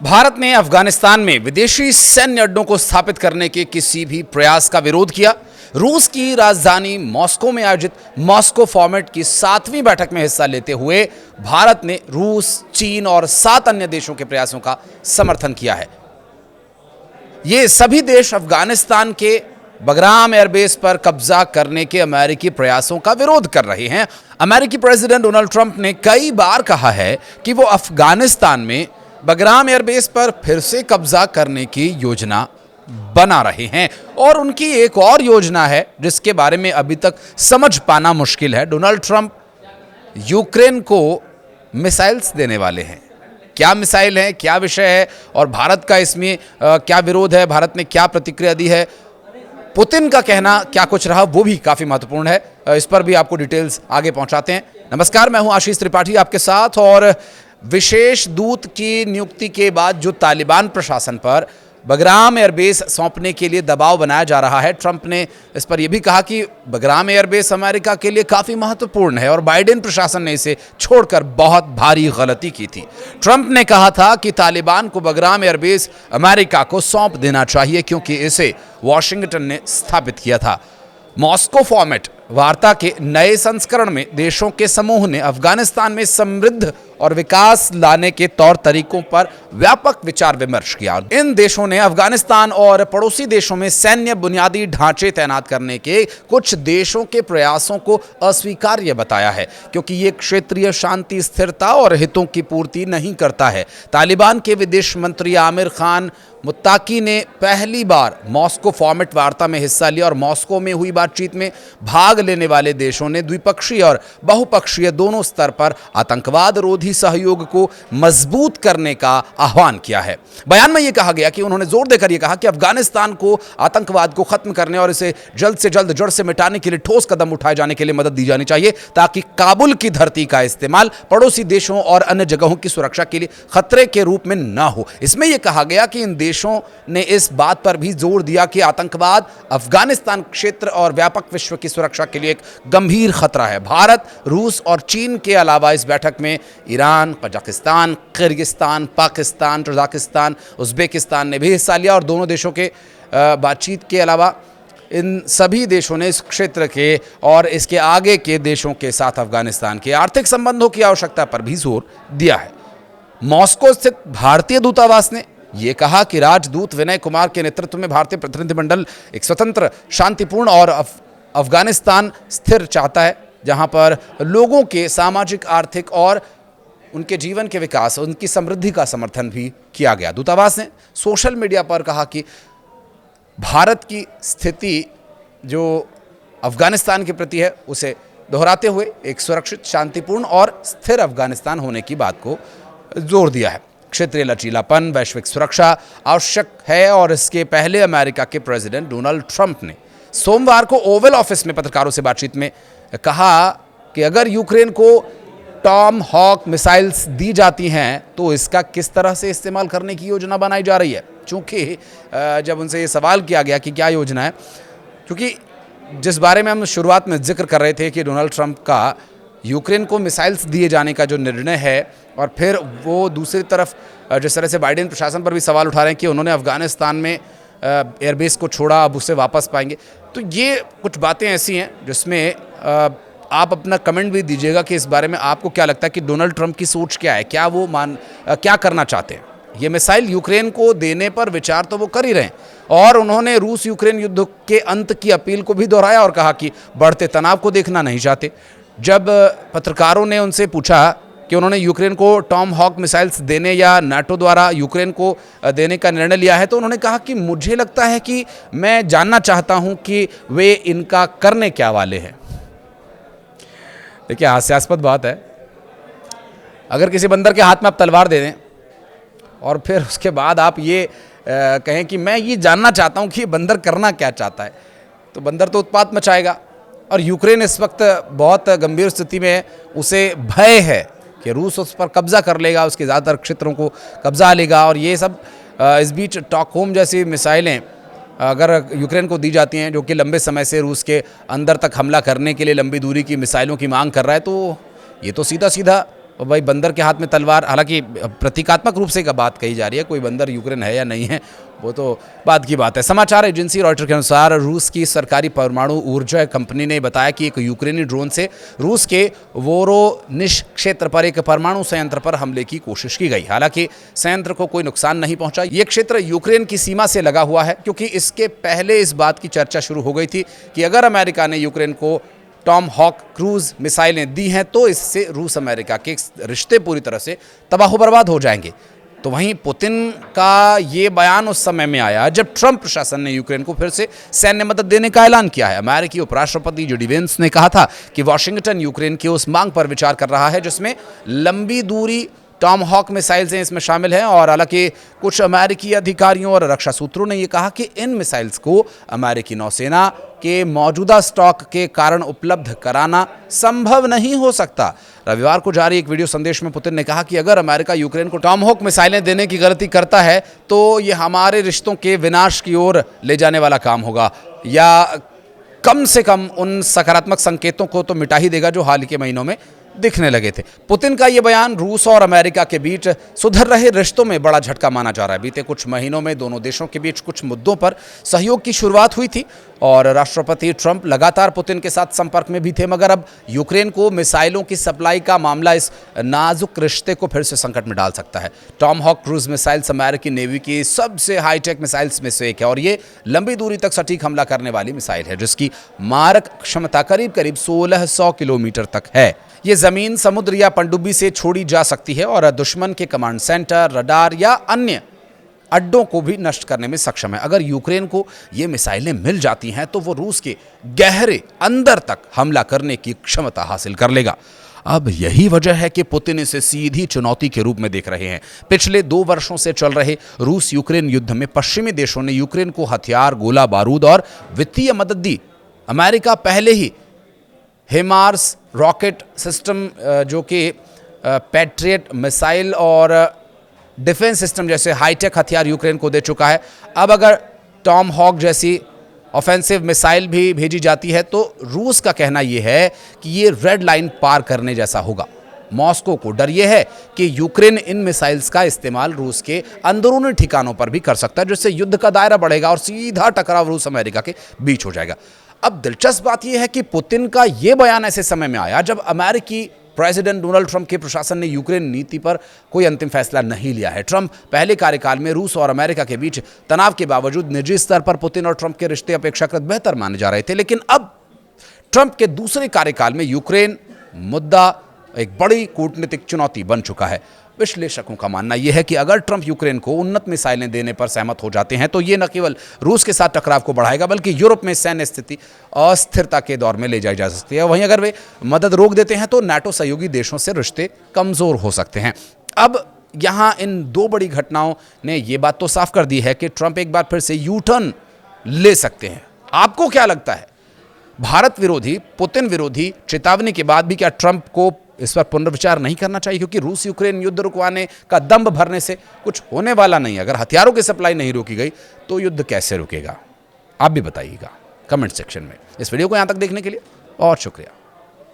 भारत ने अफगानिस्तान में विदेशी सैन्य अड्डों को स्थापित करने के किसी भी प्रयास का विरोध किया। रूस की राजधानी मॉस्को में आयोजित मॉस्को फॉर्मेट की 7वीं बैठक में हिस्सा लेते हुए भारत ने रूस, चीन और 7 अन्य देशों के प्रयासों का समर्थन किया है। ये सभी देश अफगानिस्तान के बगराम एयरबेस पर कब्जा करने के अमेरिकी प्रयासों का विरोध कर रहे हैं। अमेरिकी प्रेसिडेंट डोनाल्ड ट्रंप ने कई बार कहा है कि वो अफगानिस्तान में बगराम एयरबेस पर फिर से कब्जा करने की योजना बना रहे हैं और उनकी एक और योजना है जिसके बारे में अभी तक समझ पाना मुश्किल है। डोनाल्ड ट्रंप यूक्रेन को मिसाइल्स देने वाले हैं। क्या मिसाइल है, क्या विषय है और भारत का इसमें क्या विरोध है, भारत ने क्या प्रतिक्रिया दी है, पुतिन का कहना क्या कुछ रहा, वो भी काफी महत्वपूर्ण है। इस पर भी आपको डिटेल्स आगे पहुंचाते हैं। नमस्कार, मैं हूं आशीष त्रिपाठी आपके साथ। और विशेष दूत की नियुक्ति के बाद जो तालिबान प्रशासन पर बगराम एयरबेस सौंपने के लिए दबाव बनाया जा रहा है, ट्रंप ने इस पर यह भी कहा कि बगराम एयरबेस अमेरिका के लिए काफ़ी महत्वपूर्ण है और बाइडेन प्रशासन ने इसे छोड़कर बहुत भारी गलती की थी। ट्रंप ने कहा था कि तालिबान को बगराम एयरबेस अमेरिका को सौंप देना चाहिए क्योंकि इसे वॉशिंगटन ने स्थापित किया था। मॉस्को फॉर्मेट वार्ता के नए संस्करण में देशों के समूह ने अफगानिस्तान में समृद्ध और विकास लाने के तौर तरीकों पर व्यापक विचार विमर्श किया। इन देशों ने अफगानिस्तान और पड़ोसी देशों में सैन्य बुनियादी ढांचे तैनात करने के कुछ देशों के प्रयासों को अस्वीकार्य बताया है क्योंकि ये क्षेत्रीय शांति, स्थिरता और हितों की पूर्ति नहीं करता है। तालिबान के विदेश मंत्री आमिर खान मुत्ताकी ने पहली बार मॉस्को फॉर्मेट वार्ता में हिस्सा लिया और मॉस्को में हुई बातचीत में भाग लेने वाले देशों ने द्विपक्षीय और बहुपक्षीय दोनों स्तर पर आतंकवाद रोधी सहयोग को मजबूत करने का आह्वान किया है। बयान में यह कहा गया कि उन्होंने जोर देकर यह कहा कि अफगानिस्तान को आतंकवाद को खत्म करने और इसे जल्द से जल्द जड़ से मिटाने के लिए ठोस कदम उठाए जाने के लिए मदद दी जानी चाहिए ताकि काबुल की धरती का इस्तेमाल पड़ोसी देशों और अन्य जगहों की सुरक्षा के लिए खतरे के रूप में न हो। इसमें यह कहा गया कि इन देशों ने इस बात पर भी जोर दिया कि आतंकवाद अफगानिस्तान क्षेत्र और व्यापक विश्व की सुरक्षा के लिए एक गंभीर खतरा है। भारत, रूस और चीन के अलावा इस बैठक में Iran, Kazakhstan, Kyrgyzstan, Pakistan, Tajikistan, Uzbekistan ने भी हिस्सा लिया और दोनों देशों के बातचीत के अलावा इन सभी देशों ने इस क्षेत्र के और इसके आगे के देशों के साथ अफगानिस्तान के आर्थिक संबंधों की आवश्यकता पर भी जोर दिया है। मॉस्को स्थित भारतीय दूतावास ने यह कहा कि राजदूत विनय कुमार के नेतृत्व में भारतीय प्रतिनिधिमंडल एक स्वतंत्र, शांतिपूर्ण और अफगानिस्तान स्थिर चाहता है जहां पर लोगों के सामाजिक, आर्थिक और उनके जीवन के विकास, उनकी समृद्धि का समर्थन भी किया गया। दूतावास ने सोशल मीडिया पर कहा कि भारत की स्थिति जो अफगानिस्तान के प्रति है उसे दोहराते हुए एक सुरक्षित, शांतिपूर्ण और स्थिर अफगानिस्तान होने की बात को जोर दिया है। क्षेत्रीय लचीलापन, वैश्विक सुरक्षा आवश्यक है और इसके पहले अमेरिका के प्रेसिडेंट डोनाल्ड ट्रंप ने सोमवार को ओवल ऑफिस में पत्रकारों से बातचीत में कहा कि अगर यूक्रेन को टॉम हॉक मिसाइल्स दी जाती हैं तो इसका किस तरह से इस्तेमाल करने की योजना बनाई जा रही है। चूँकि जब उनसे ये सवाल किया गया कि क्या योजना है, क्योंकि जिस बारे में हम शुरुआत में जिक्र कर रहे थे कि डोनाल्ड ट्रंप का यूक्रेन को मिसाइल्स दिए जाने का जो निर्णय है और फिर वो दूसरी तरफ जिस तरह से बाइडेन प्रशासन पर भी सवाल उठा रहे हैं कि उन्होंने अफगानिस्तान में एयरबेस को छोड़ा, अब उसे वापस पाएंगे, तो ये कुछ बातें ऐसी हैं जिसमें आप अपना कमेंट भी दीजिएगा कि इस बारे में आपको क्या लगता है कि डोनाल्ड ट्रंप की सोच क्या है, क्या वो क्या करना चाहते हैं। ये मिसाइल यूक्रेन को देने पर विचार तो वो कर ही रहे हैं और उन्होंने रूस यूक्रेन युद्ध के अंत की अपील को भी दोहराया और कहा कि बढ़ते तनाव को देखना नहीं चाहते। जब पत्रकारों ने उनसे पूछा कि उन्होंने यूक्रेन को टॉम हॉक मिसाइल्स देने या नाटो द्वारा यूक्रेन को देने का निर्णय लिया है, तो उन्होंने कहा कि मुझे लगता है कि मैं जानना चाहता हूं कि वे इनका करने क्या वाले हैं। देखिए, हास्यास्पद बात है, अगर किसी बंदर के हाथ में आप तलवार दे दें और फिर उसके बाद आप ये कहें कि मैं ये जानना चाहता हूं कि ये बंदर करना क्या चाहता है, तो बंदर तो उत्पात मचाएगा। और यूक्रेन इस वक्त बहुत गंभीर स्थिति में है, उसे भय है कि रूस उस पर कब्जा कर लेगा, उसके ज़्यादातर क्षेत्रों को कब्जा लेगा। और ये सब इस बीच टॉकहोम जैसी मिसाइलें अगर यूक्रेन को दी जाती हैं, जो कि लंबे समय से रूस के अंदर तक हमला करने के लिए लंबी दूरी की मिसाइलों की मांग कर रहा है, तो ये तो सीधा सीधा और भाई बंदर के हाथ में तलवार, हालांकि प्रतीकात्मक रूप से का बात कही जा रही है, कोई बंदर यूक्रेन है या नहीं है वो तो बात की बात है। समाचार एजेंसी रॉयटर के अनुसार रूस की सरकारी परमाणु ऊर्जा कंपनी ने बताया कि एक यूक्रेनी ड्रोन से रूस के वोरोनिश क्षेत्र पर एक परमाणु संयंत्र पर हमले की कोशिश की गई। हालांकि संयंत्र को कोई नुकसान नहीं पहुंचा। ये क्षेत्र यूक्रेन की सीमा से लगा हुआ है, क्योंकि इसके पहले इस बात की चर्चा शुरू हो गई थी कि अगर अमेरिका ने यूक्रेन को टॉम हॉक क्रूज मिसाइलें दी हैं तो इससे रूस अमेरिका के रिश्ते पूरी तरह से तबाह बर्बाद हो जाएंगे। तो वहीं पुतिन का ये बयान उस समय में आया जब ट्रंप प्रशासन ने यूक्रेन को फिर से सैन्य मदद देने का ऐलान किया है। अमेरिकी उपराष्ट्रपति जेडी वेंस ने कहा था कि वॉशिंगटन यूक्रेन की उस मांग पर विचार कर रहा है जिसमें लंबी दूरी टॉम हॉक मिसाइल्स इसमें शामिल हैं। और हालांकि कुछ अमेरिकी अधिकारियों और रक्षा सूत्रों ने यह कहा कि इन मिसाइल्स को अमेरिकी नौसेना के मौजूदा स्टॉक के कारण उपलब्ध कराना संभव नहीं हो सकता। रविवार को जारी एक वीडियो संदेश में पुतिन ने कहा कि अगर अमेरिका यूक्रेन को टॉम हॉक मिसाइलें देने की गलती करता है तो यह हमारे रिश्तों के विनाश की ओर ले जाने वाला काम होगा, या कम से कम उन सकारात्मक संकेतों को तो मिटा ही देगा जो हाल के महीनों में दिखने लगे थे। पुतिन का यह बयान रूस और अमेरिका के बीच सुधर रहे रिश्तों में बड़ा झटका माना जा रहा है। बीते कुछ महीनों में दोनों देशों के बीच कुछ मुद्दों पर सहयोग की शुरुआत हुई थी और राष्ट्रपति ट्रंप लगातार पुतिन के साथ संपर्क में भी थे, मगर अब यूक्रेन को मिसाइलों की सप्लाई का मामला इस नाजुक रिश्ते को फिर से संकट में डाल सकता है। टॉम हॉक क्रूज मिसाइल्स अमेरिकी नेवी की सबसे हाईटेक मिसाइल्स में से एक है और ये लंबी दूरी तक सटीक हमला करने वाली मिसाइल है जिसकी मारक क्षमता करीब करीब 1600 किलोमीटर तक है। ये जमीन, समुद्र या पनडुब्बी से छोड़ी जा सकती है और दुश्मन के कमांड सेंटर, रडार या अन्य अड्डों को भी नष्ट करने में सक्षम है। अगर यूक्रेन को ये मिसाइलें मिल जाती हैं तो वो रूस के गहरे अंदर तक हमला करने की क्षमता हासिल कर लेगा। अब यही वजह है कि पुतिन इसे सीधी चुनौती के रूप में देख रहे हैं। पिछले 2 वर्षों से चल रहे रूस यूक्रेन युद्ध में पश्चिमी देशों ने यूक्रेन को हथियार, गोला बारूद और वित्तीय मदद दी। अमेरिका पहले ही हिमार्स रॉकेट सिस्टम जो कि पैट्रियट मिसाइल और डिफेंस सिस्टम जैसे हाईटेक हथियार यूक्रेन को दे चुका है। अब अगर टॉम हॉक जैसी ऑफेंसिव मिसाइल भी भेजी जाती है तो रूस का कहना यह है कि ये रेड लाइन पार करने जैसा होगा। मॉस्को को डर यह है कि यूक्रेन इन मिसाइल्स का इस्तेमाल रूस के अंदरूनी ठिकानों पर भी कर सकता है, जिससे युद्ध का दायरा बढ़ेगा और सीधा टकराव रूस अमेरिका के बीच हो जाएगा। अब दिलचस्प बात यह है कि पुतिन का यह बयान ऐसे समय में आया जब अमेरिकी प्रेसिडेंट डोनाल्ड ट्रंप के प्रशासन ने यूक्रेन नीति पर कोई अंतिम फैसला नहीं लिया है। ट्रंप पहले कार्यकाल में रूस और अमेरिका के बीच तनाव के बावजूद निजी स्तर पर पुतिन और ट्रंप के रिश्ते अपेक्षाकृत बेहतर माने जा रहे थे, लेकिन अब ट्रंप के दूसरे कार्यकाल में यूक्रेन मुद्दा एक बड़ी कूटनीतिक चुनौती बन चुका है। विश्लेषकों का मानना यह है कि अगर ट्रंप यूक्रेन को उन्नत मिसाइलें देने पर सहमत हो जाते हैं तो ये न केवल रूस के साथ टकराव को बढ़ाएगा बल्कि यूरोप में सैन्य स्थिति अस्थिरता के दौर में ले जाई जा सकती है। वहीं अगर वे मदद रोक देते हैं तो नाटो सहयोगी देशों से रिश्ते कमजोर हो सकते हैं। अब यहाँ इन 2 बड़ी घटनाओं ने ये बात तो साफ कर दी है कि ट्रंप एक बार फिर से यू टर्न ले सकते हैं। आपको क्या लगता है? भारत विरोधी, पुतिन विरोधी चेतावनी के बाद भी क्या ट्रंप को इस पर पुनर्विचार नहीं करना चाहिए? क्योंकि रूस यूक्रेन युद्ध रुकवाने का दंभ भरने से कुछ होने वाला नहीं। अगर हथियारों की सप्लाई नहीं रोकी गई तो युद्ध कैसे रुकेगा? आप भी बताइएगा कमेंट सेक्शन में। इस वीडियो को यहां तक देखने के लिए बहुत शुक्रिया।